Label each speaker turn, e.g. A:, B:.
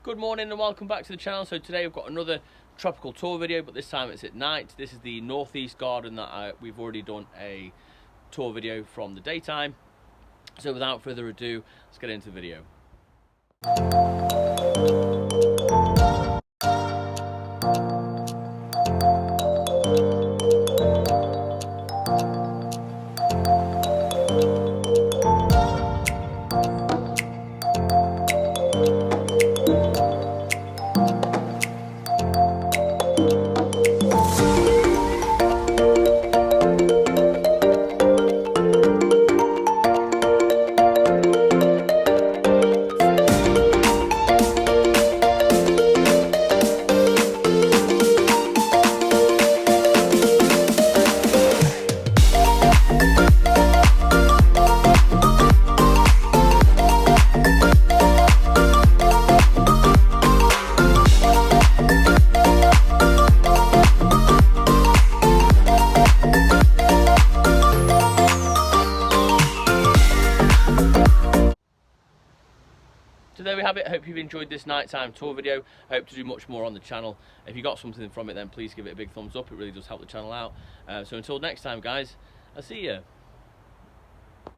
A: Good morning and welcome back to the channel. So today we've got another tropical tour video, but this time it's at night. This is the northeast garden that we've already done a tour video from the daytime. So without further ado, let's get into the video. So there we have it. I hope you've enjoyed this nighttime tour video. I hope to do much more on the channel. If you got something from it, then please give it a big thumbs up. It really does help the channel out. So until next time, guys, I'll see you.